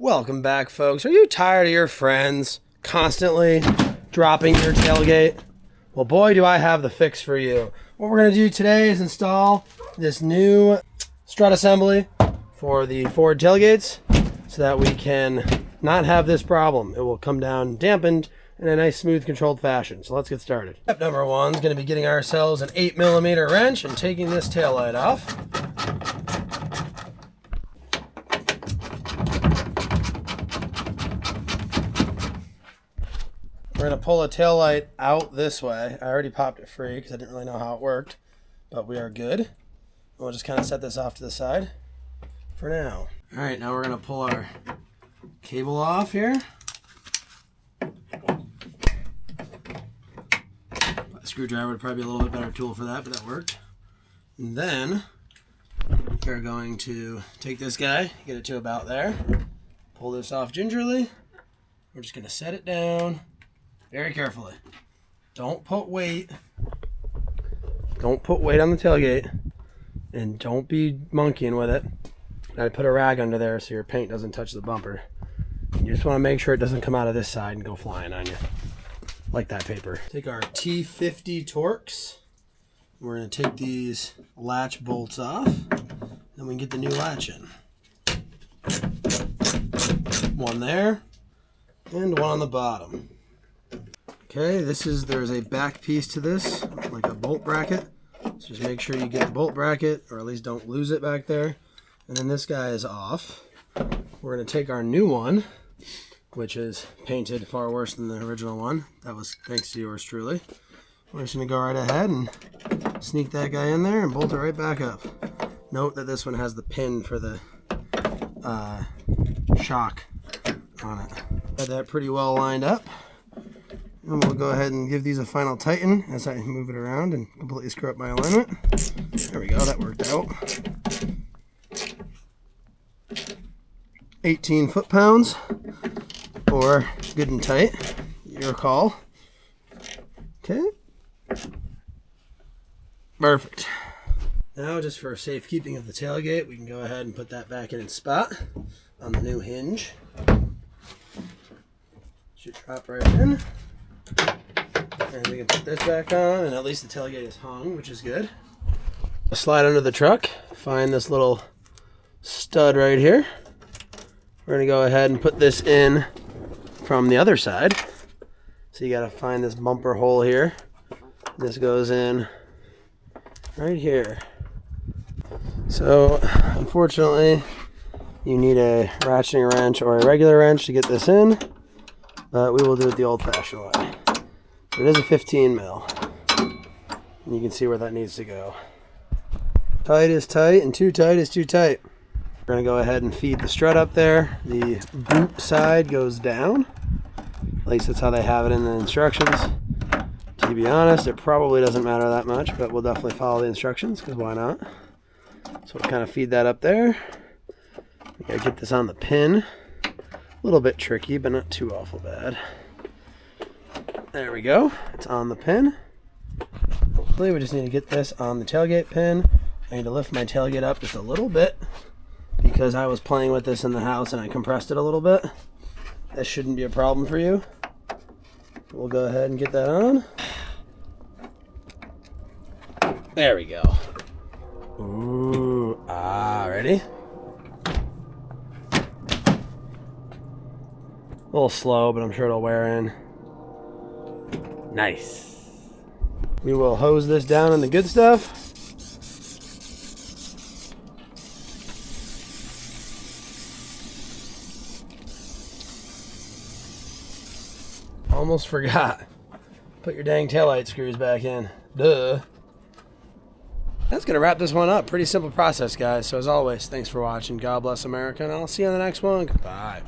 Welcome back, folks. Are you tired of your friends constantly dropping your tailgate? Well, boy, do I have the fix for you. What we're going to do today is install this new strut assembly for the Ford tailgates so that we can not have this problem. It will come down dampened in a nice, smooth, controlled fashion. So let's get started. Step number one is going to be getting ourselves an 8mm wrench and taking this taillight off. We're going to pull a taillight out this way. I already popped it free because I didn't really know how it worked, but we are good. We'll just kind of set this off to the side for now. All right, now we're going to pull our cable off here. A screwdriver would probably be a little bit better tool for that, but that worked. And then we're going to take this guy, get it to about there, pull this off gingerly. We're just going to set it down very carefully. Don't put weight on the tailgate, and don't be monkeying with it. I put a rag under there so your paint doesn't touch the bumper. You just want to make sure it doesn't come out of this side and go flying on you like that paper. Take our T50 Torx. We're going to take these latch bolts off, then we can get the new latch in. One there and one on the bottom. Okay, there's a back piece to this, like a bolt bracket. So just make sure you get the bolt bracket, or at least don't lose it back there. And then this guy is off. We're going to take our new one, which is painted far worse than the original one. That was thanks to yours truly. We're just going to go right ahead and sneak that guy in there and bolt it right back up. Note that this one has the pin for the shock on it. Got that pretty well lined up. And we'll go ahead and give these a final tighten as I move it around and completely screw up my alignment. There we go, that worked out. 18 foot-pounds, or good and tight, your call. Okay. Perfect. Now, just for safekeeping of the tailgate, we can go ahead and put that back in its spot on the new hinge. Should drop right in. And we can put this back on, and at least the tailgate is hung, which is good. I'll slide under the truck, find this little stud right here. We're going to go ahead and put this in from the other side. So you got to find this bumper hole here. This goes in right here. So unfortunately, you need a ratcheting wrench or a regular wrench to get this in, but we will do it the old-fashioned way. It is a 15 mil. And you can see where that needs to go. Tight is tight, and too tight is too tight. We're going to go ahead and feed the strut up there. The boot side goes down. At least that's how they have it in the instructions. To be honest, it probably doesn't matter that much, but we'll definitely follow the instructions, because why not? So we'll kind of feed that up there. We got to get this on the pin. A little bit tricky, but not too awful bad. There we go. It's on the pin. Hopefully, we just need to get this on the tailgate pin. I need to lift my tailgate up just a little bit because I was playing with this in the house and I compressed it a little bit. That shouldn't be a problem for you. We'll go ahead and get that on. There we go. Ooh, ready? A little slow, but I'm sure it'll wear in. Nice. We will hose this down in the good stuff. Almost forgot. Put your dang taillight screws back in. Duh. That's going to wrap this one up. Pretty simple process, guys. So as always, thanks for watching. God bless America, and I'll see you on the next one. Goodbye.